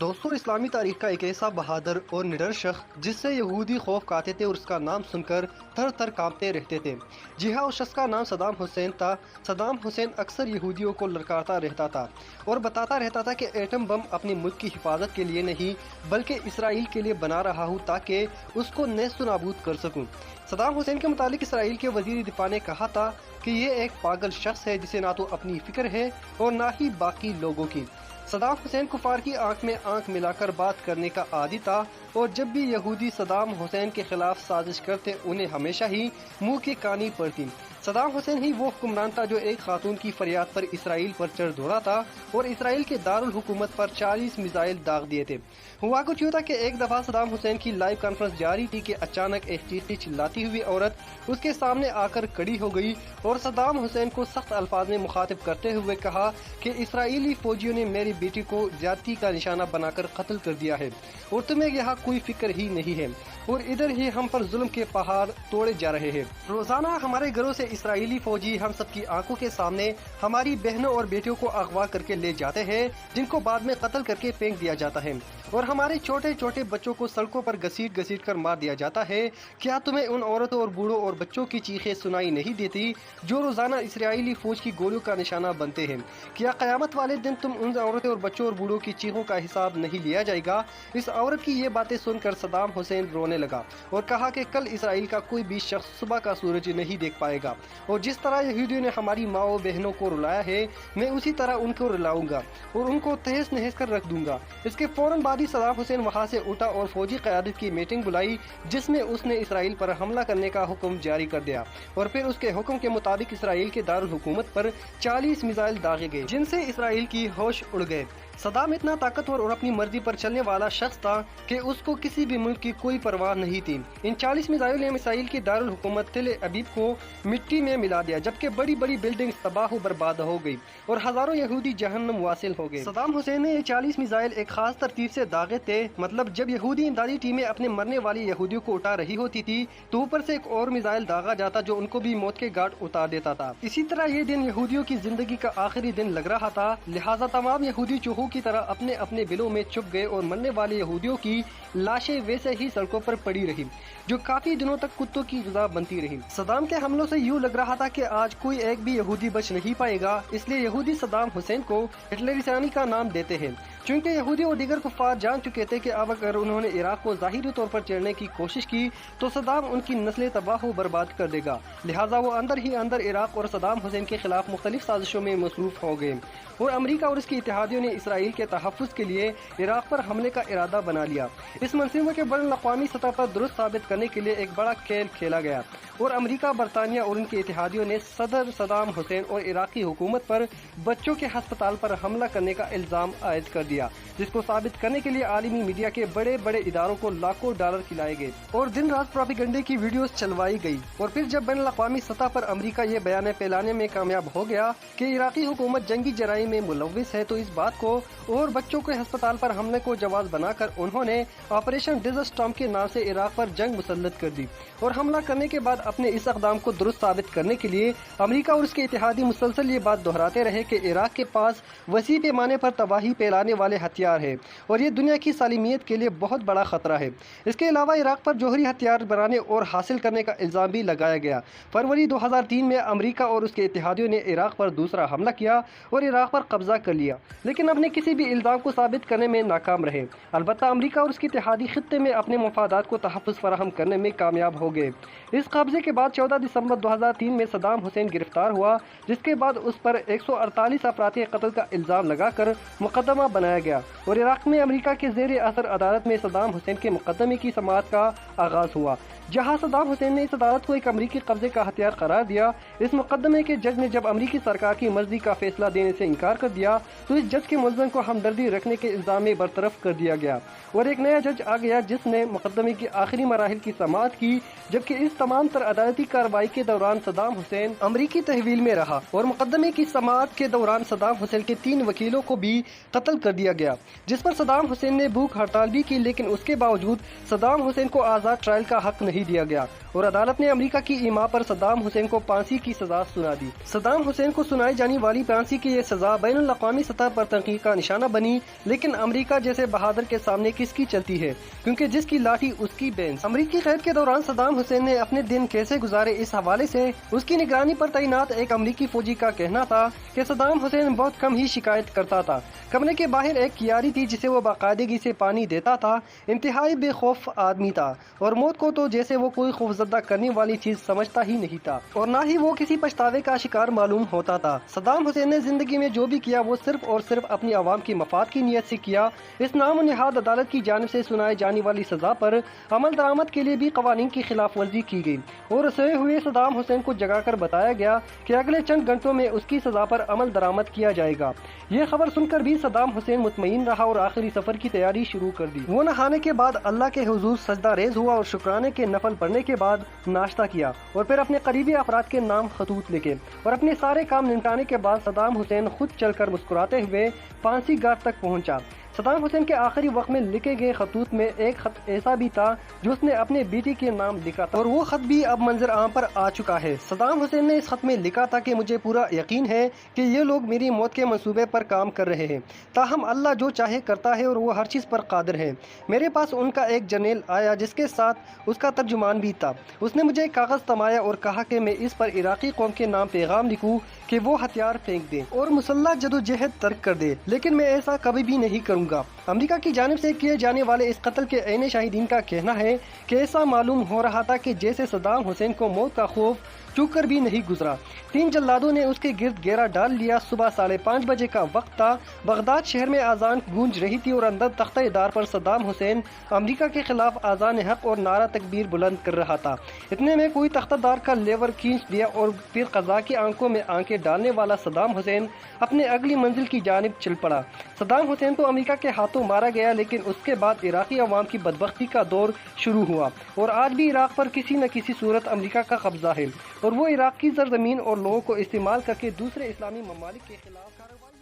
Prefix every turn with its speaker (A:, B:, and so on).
A: दोस्तों, इस्लामी तारीख का एक ऐसा बहादुर और निडर शख्स जिससे यहूदी खौफ खाते थे और उसका नाम सुनकर थर थर कांपते रहते थे। जी हाँ, उस शख्स का नाम सदाम हुसैन था। सदाम हुसैन अक्सर यहूदियों को ललकारता रहता था और बताता रहता था कि एटम बम अपने मुल्क की हिफाजत के लिए नहीं बल्कि इसराइल के लिए बना रहा हूँ ताकि उसको नेस्त नाबूद कर सकूँ। सदाम हुसैन के मुतालिक इसराइल के वजीर दिफा ने कहा था कि ये एक पागल शख्स है जिसे ना तो अपनी फिक्र है और ना ही बाकी लोगों की। सदाम हुसैन कुफार की आंख में आंख मिलाकर बात करने का आदी था और जब भी यहूदी सदाम हुसैन के खिलाफ साजिश करते उन्हें हमेशा ही मुंह की कानी पड़ती। सदाम हुसैन ही वो हुक्मरान था जो एक खातून की फरियाद पर इसराइल पर चढ़ दौड़ा था और इसराइल के दारुल हुकूमत पर 40 मिसाइल दाग दिए थे। हुआ कुछ यूँ था कि एक दफा सदाम हुसैन की लाइव कॉन्फ्रेंस जारी थी कि अचानक एक चीखती चिल्लाती हुई औरत उसके सामने आकर खड़ी हो गई और सदाम हुसैन को सख्त अल्फाज में मुखातिब करते हुए कहा कि इसराइली फौजियों ने मेरी बेटी को ज्यादती का निशाना बनाकर कत्ल कर दिया है और तुम्हें यहाँ कोई फिक्र ही नहीं है और इधर ही हम पर जुल्म के पहाड़ तोड़े जा रहे हैं। रोजाना हमारे घरों से इसराइली फौजी हम सबकी आंखों के सामने हमारी बहनों और बेटियों को अगवा करके ले जाते हैं जिनको बाद में कत्ल करके फेंक दिया जाता है और हमारे छोटे छोटे बच्चों को सड़कों पर घसीट घसीट कर मार दिया जाता है। क्या तुम्हें उन औरतों और बूढ़ों और बच्चों की चीखें सुनाई नहीं देती जो रोजाना इसराइली फौज की गोलियों का निशाना बनते हैं? क्या कयामत वाले दिन तुम उन औरतों और बच्चों और बूढ़ों की चीखों का हिसाब नहीं लिया जाएगा? इस औरत की ये बातें सुनकर सदाम हुसैन रोने लगा और कहा कि कल इसराइल का कोई भी शख्स सुबह का सूरज नहीं देख पाएगा और जिस तरह यहूदियों ने हमारी माओ बहनों को रुलाया है मैं उसी तरह उनको रुलाऊंगा और उनको तहस नहस कर रख दूंगा। इसके फौरन बाद ही सदाम हुसैन वहां से उठा और फौजी क़यादत की मीटिंग बुलाई जिसमें उसने इसराइल पर हमला करने का हुक्म जारी कर दिया और फिर उसके हुक्म के मुताबिक इसराइल के दारुल हुकूमत पर 40 मिसाइल दागे गए जिनसे इसराइल की होश उड़ गए। सदाम इतना ताकतवर और अपनी मर्जी पर चलने वाला शख्स था कि उसको किसी भी मुल्क की कोई परवाह नहीं थी। इन 40 मिसाइल ने इसराइल की दारुल हुकूमत तेल अबीब को मिट्टी में मिला दिया जबकि बड़ी बड़ी बिल्डिंग तबाह बर्बाद हो गई और हजारों यहूदी जहन्नम वासिल हो गए। सदाम हुसैन ने ये 40 मिसाइल एक खास तरतीब से दागे थे, मतलब जब यहूदी इमदादी टीमें अपने मरने वाली यहूदियों को उठा रही होती थी तो ऊपर से एक और मिसाइल दागा जाता जो उनको भी मौत के घाट उतार देता था। इसी तरह ये दिन यहूदियों की जिंदगी का आखिरी दिन लग रहा था, लिहाजा तमाम यहूदी चूहों की तरह अपने अपने बिलों में छुप गए और मरने वाले यहूदियों की लाशें वैसे ही सड़कों पर पड़ी रही जो काफी दिनों तक कुत्तों की ग़िज़ा बनती रही। सदाम के हमलों से यूँ लग रहा था कि आज कोई एक भी यहूदी बच नहीं पाएगा, इसलिए यहूदी सदाम हुसैन को हिटलरिस्तानी का नाम देते हैं। चूँकि यहूदी और दीगर कुफ़ार जान चुके थे कि अब अगर उन्होंने इराक को ज़ाहिरी तौर पर चढ़ने की कोशिश की तो सदाम उनकी नस्लें तबाह व बर्बाद कर देगा, लिहाजा वो अंदर ही अंदर इराक और सदाम हुसैन के खिलाफ मुख्तलिफ साजिशों में मसरूफ हो गए और अमरीका और उसके इत्तेहादियों ने इसराइल के तहफ़्फ़ुज़ के लिए इराक पर हमले का इरादा बना लिया। इस मंसूबे के बैनुल-अक़वामी सतह पर दुरुस्त साबित करने के लिए एक बड़ा खेल खेला गया और अमरीका, बरतानिया और उनके इत्तेहादियों ने सदर सदाम हुसैन और इराकी हुकूमत पर बच्चों के अस्पताल पर हमला करने का इल्ज़ाम आयद कर दिया, जिसको साबित करने के लिए आलमी मीडिया के बड़े बड़े इदारों को लाखों डॉलर खिलाए गए और दिन रात प्रोपेगेंडे की वीडियोस चलवाई गई। और फिर जब बैनुल-अक़वामी सतह पर अमरीका ये बयान फैलाने में कामयाब हो गया कि इराकी हुकूमत जंगी जराई में मुलव्विस है तो इस बात को और बच्चों के अस्पताल पर हमले को जवाब बनाकर उन्होंने ऑपरेशन डेजर्ट स्टॉर्म के नाम से इराक पर जंग मुसल्लत कर दी और हमला करने के बाद अपने इस इक़दाम को दुरुस्त साबित करने के लिए अमरीका और उसके इत्तेहादी मुसलसल ये बात दोहराते रहे कि इराक के पास वसी पैमाने पर तबाही फैलाने वाले हथियार है और ये दुनिया की सालिमियत के लिए बहुत बड़ा खतरा है। इसके अलावा इराक पर जौहरी हथियार बनाने और हासिल करने का इल्ज़ाम भी लगाया गया। फरवरी 2003 में अमरीका और उसके इत्तेहादियों ने इराक पर दूसरा हमला किया और इराक पर कब्जा कर लिया, लेकिन अपने किसी भी इल्ज़ाम को साबित करने में नाकाम रहे। अलबत्ता अमरीका और उसके इत्तेहादी खित्ते में अपने मफादात को तहफ़्फ़ुज़ फराहम करने में कामयाब हो गए। इस कब्जे के बाद 14 दिसंबर 2003 में सदाम हुसैन गिरफ्तार हुआ, जिसके बाद उस पर 148 अफराती कत्ल का इल्ज़ाम लगाकर मुकदमा बनाया गया और इराक में अमरीका के ज़ेर असर अदालत में सदाम हुसैन के मुकदमे की समाअत का आगाज़ हुआ, जहां सदाम हुसैन ने इस अदालत को एक अमरीकी कब्जे का हथियार करार दिया। इस मुकदमे के जज ने जब अमरीकी सरकार की मर्जी का फैसला देने से इनकार कर दिया तो इस जज के मुलज़िम को हमदर्दी रखने के इल्ज़ाम में बरतरफ कर दिया गया और एक नया जज आ गया जिसने मुकदमे की आखिरी मराहिल की समाअत की, जबकि इस तमाम तर अदालती कार्रवाई के दौरान सदाम हुसैन अमरीकी तहवील में रहा और मुकदमे की समाअत के दौरान सदाम हुसैन के 3 वकीलों को भी कत्ल कर दिया गया, जिस पर सदाम हुसैन ने भूख हड़ताल भी की, लेकिन उसके बावजूद सदाम हुसैन को आज़ाद ट्रायल का हक नहीं दिया गया اور عدالت نے امریکہ کی ایما پر صدام حسین کو پھانسی کی سزا سنا دی۔ صدام حسین کو سنائی جانے والی پھانسی کی یہ سزا بین الاقوامی سطح پر تنقید کا نشانہ بنی، لیکن امریکہ جیسے بہادر کے سامنے کس کی چلتی ہے، کیونکہ جس کی لاٹھی اس کی بینس۔ امریکی قید کے دوران صدام حسین نے اپنے دن کیسے گزارے، اس حوالے سے اس کی نگرانی پر تعینات ایک امریکی فوجی کا کہنا تھا کہ صدام حسین بہت کم ہی شکایت کرتا تھا۔ کمرے کے باہر ایک کیاری تھی جسے وہ باقاعدگی سے پانی دیتا تھا، انتہائی بے خوف آدمی تھا، اور موت کو تو جیسے وہ کوئی خوفزدہ کرنے والی چیز سمجھتا ہی نہیں تھا، اور نہ ہی وہ کسی پچھتاوے کا شکار معلوم ہوتا تھا۔ صدام حسین نے زندگی میں جو بھی کیا وہ صرف اور صرف اپنی عوام کی مفاد کی نیت سے کیا۔ اس نام و نہاد عدالت کی جانب سے سنائے جانے والی سزا پر عمل درآمد کے لیے بھی قوانین کی خلاف ورزی کی گئی، اور سوئے ہوئے صدام حسین کو جگا کر بتایا گیا کہ اگلے چند گھنٹوں میں اس کی سزا پر عمل درآمد کیا جائے گا۔ یہ خبر سن کر بھی صدام حسین مطمئن رہا اور آخری سفر کی تیاری شروع کر دی۔ وہ نہانے کے بعد اللہ کے حضور سجدہ ریز ہوا اور شکرانے کے نفل پڑھنے کے بعد ناشتہ کیا، اور پھر اپنے قریبی افراد کے نام خطوط لکھے، اور اپنے سارے کام نمٹانے کے بعد صدام حسین خود چل کر مسکراتے ہوئے پھانسی گھاٹ تک پہنچا۔ صدام حسین کے آخری وقت میں لکھے گئے خطوط میں ایک خط ایسا بھی تھا جو اس نے اپنے بیٹی کے نام لکھا تھا، اور وہ خط بھی اب منظر عام پر آ چکا ہے۔ صدام حسین نے اس خط میں لکھا تھا کہ مجھے پورا یقین ہے کہ یہ لوگ میری موت کے منصوبے پر کام کر رہے ہیں، تاہم اللہ جو چاہے کرتا ہے اور وہ ہر چیز پر قادر ہے۔ میرے پاس ان کا ایک جرنیل آیا جس کے ساتھ اس کا ترجمان بھی تھا۔ اس نے مجھے کاغذ تھمایا اور کہا کہ میں اس پر عراقی قوم کے نام پیغام لکھوں کہ وہ ہتھیار پھینک دیں اور مسلح جدوجہد ترک کر دے، لیکن میں ایسا کبھی بھی نہیں کروں گا۔ امریکہ کی جانب سے کیے جانے والے اس قتل کے عین شاہدین کا کہنا ہے کہ ایسا معلوم ہو رہا تھا کہ جیسے صدام حسین کو موت کا خوف چوک کر بھی نہیں گزرا۔ 3 جلادوں نے اس کے گرد گھیرا ڈال لیا۔ صبح 5:30 بجے کا وقت تھا۔ بغداد شہر میں اذان گونج رہی تھی اور اندر تختہ دار پر صدام حسین امریکہ کے خلاف اذان حق اور نعرہ تکبیر بلند کر رہا تھا۔ اتنے میں کوئی تختہ دار کا لیور کھینچ دیا اور پھر قضا کی آنکھوں میں آنکھیں ڈالنے والا صدام حسین اپنے اگلی منزل کی جانب چل پڑا۔ صدام حسین تو امریکہ کے ہاتھوں مارا گیا، لیکن اس کے بعد عراقی عوام کی بدبختی کا دور شروع ہوا، اور آج بھی عراق پر کسی نہ کسی صورت امریکہ کا قبضہ ہے، اور وہ عراق کی سرزمین اور لوگوں کو استعمال کر کے دوسرے اسلامی ممالک کے خلاف کارروائی